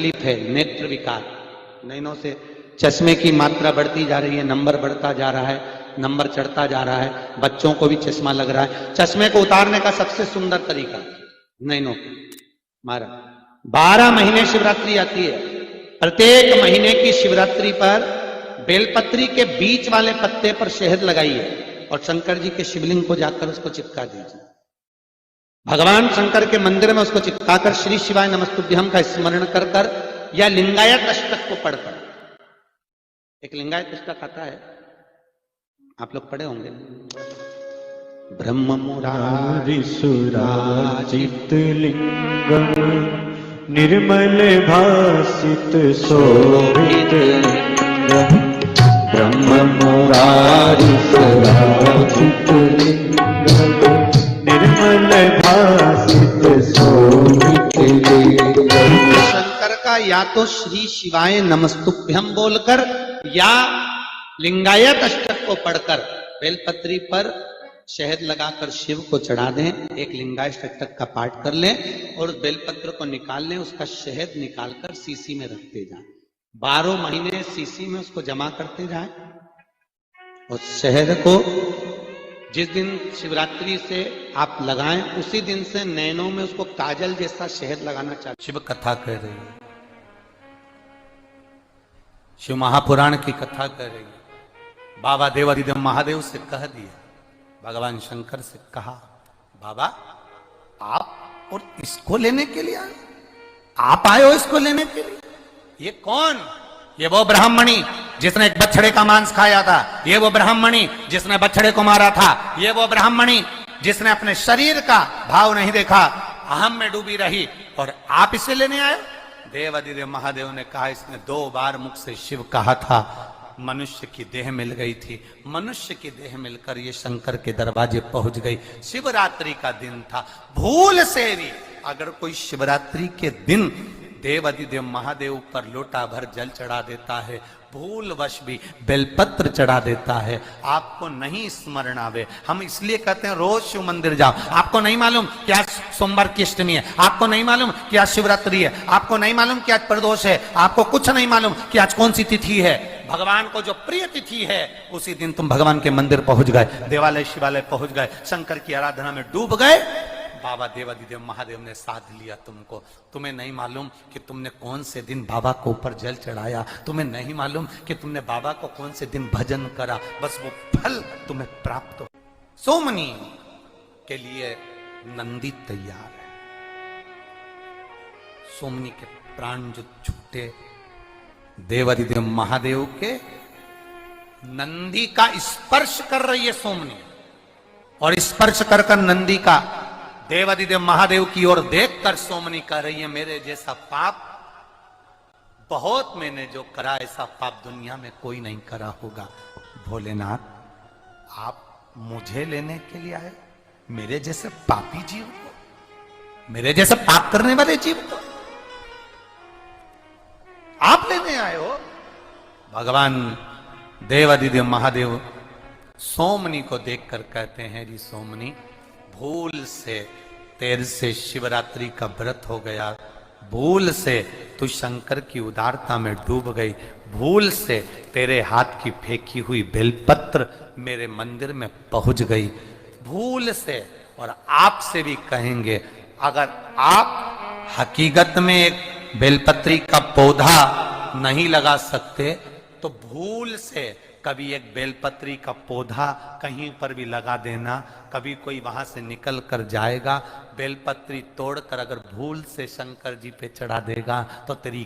तकलीफ है, नेत्र विकार, नैनों से चश्मे की मात्रा बढ़ती जा रही है, नंबर बढ़ता जा रहा है, नंबर चढ़ता जा रहा है, बच्चों को भी चश्मा लग रहा है। चश्मे को उतारने का सबसे सुंदर तरीका नैनों मारा 12 महीने शिवरात्रि आती है। प्रत्येक महीने की शिवरात्रि पर बेलपत्री के बीच वाले पत्ते पर शहद लगाइए और शंकर जी के शिवलिंग को जाकर उसको चिपका दीजिए। भगवान शंकर के मंदिर में उसको चिपकाकर श्री शिवाय नमस्तुभ्यम का स्मरण कर कर या लिंगायत अष्टक को पढ़कर, एक लिंगायत अष्टक आता है, आप लोग पढ़े होंगे। ब्रह्म मुरारी सुराजित लिंगम निर्मल भासित शोभित लिंगम, ब्रह्म मुरारी सुराजित लिंगम निर्मल भासित शोभित लिंगम। शंकर का या तो श्री शिवाय नमस्तुभ्यम बोलकर या लिंगायत अष्टक को पढ़कर बेलपत्री पर शहद लगाकर शिव को चढ़ा दें, एक लिंगायत अष्टक का पाठ कर लें और उस बेलपत्र को निकाल लें, उसका शहद निकालकर सीसी में रखते जाएं। 12 महीने सीसी में उसको जमा करते जाएं और शहद को जिस दिन शिवरात्रि से आप लगाएं उसी दिन से नैनों में उसको काजल जैसा शहद लगाना चाहिए। शिव कथा कह रही है, शिव महापुराण की कथा कह रही है। बाबा देवादिदेव महादेव से कह दिया, भगवान शंकर से कहा, बाबा आप और इसको लेने के लिए आए, आप आए हो इसको लेने के लिए? ये कौन? ये वो ब्राह्मणी जिसने एक बछड़े का मांस खाया था, ये वो ब्राह्मणी जिसने बछड़े को मारा था, ये वो ब्राह्मणी जिसने अपने शरीर का भाव नहीं देखा, अहम में डूबी रही, और आप इसे लेने आए? देवादिदेव महादेव ने कहा, इसने 2 बार मुख से शिव कहा था, मनुष्य की देह मिल गई थी, मनुष्य की देह मिलकर ये शंकर के दरवाजे पहुंच गई। शिवरात्रि का दिन था, भूल से भी अगर कोई शिवरात्रि के दिन देवादिदेव महादेव पर लोटा भर जल चढ़ा देता है, भूलवश भी बेलपत्र चढ़ा देता है, आपको नहीं स्मरण आवे। हम इसलिए कहते हैं रोज शिव मंदिर जाओ। आपको नहीं मालूम कि आज सोमवार की अष्टमी है, आपको नहीं मालूम कि आज शिवरात्रि है, आपको नहीं मालूम कि आज प्रदोष है, आपको कुछ नहीं मालूम कि आज कौन सी तिथि है। भगवान को जो प्रिय तिथि है उसी दिन तुम भगवान के मंदिर पहुंच गए, देवालय शिवालय पहुंच गए, शंकर की आराधना में डूब गए। बाबा देवादिदेव महादेव ने साध लिया तुमको। तुम्हें नहीं मालूम कि तुमने कौन से दिन बाबा को ऊपर जल चढ़ाया, तुम्हें नहीं मालूम कि तुमने बाबा को कौन से दिन भजन करा, बस वो फल तुम्हें प्राप्त हो। सोमनी के लिए नंदी तैयार है। सोमनी के प्राण जो छूटे देवादिदेव महादेव के, नंदी का स्पर्श कर रही है सोमनी, और स्पर्श कर कर नंदी का देवादिदेव महादेव की ओर देखकर सोमनी कह रही है, मेरे जैसा पाप बहुत मैंने जो करा, ऐसा पाप दुनिया में कोई नहीं करा होगा। भोलेनाथ, आप मुझे लेने के लिए आए, मेरे जैसे पापी जीव को, मेरे जैसे पाप करने वाले जीव को आप लेने आए हो? भगवान देवादिदेव महादेव सोमनी को देखकर कहते हैं, री सोमनी, भूल से तेरे से शिवरात्रि का व्रत हो गया, भूल से तू शंकर की उदारता में डूब गई, भूल से तेरे हाथ की फेंकी हुई बेलपत्र मेरे मंदिर में पहुंच गई, भूल से। और आपसे भी कहेंगे, अगर आप हकीकत में एक बेलपत्री का पौधा नहीं लगा सकते तो भूल से कभी एक बेलपत्री का पौधा कहीं पर भी लगा देना। कभी कोई वहां से निकल कर जाएगा, बेलपत्री तोड़कर अगर भूल से शंकर जी पे चढ़ा देगा तो तेरी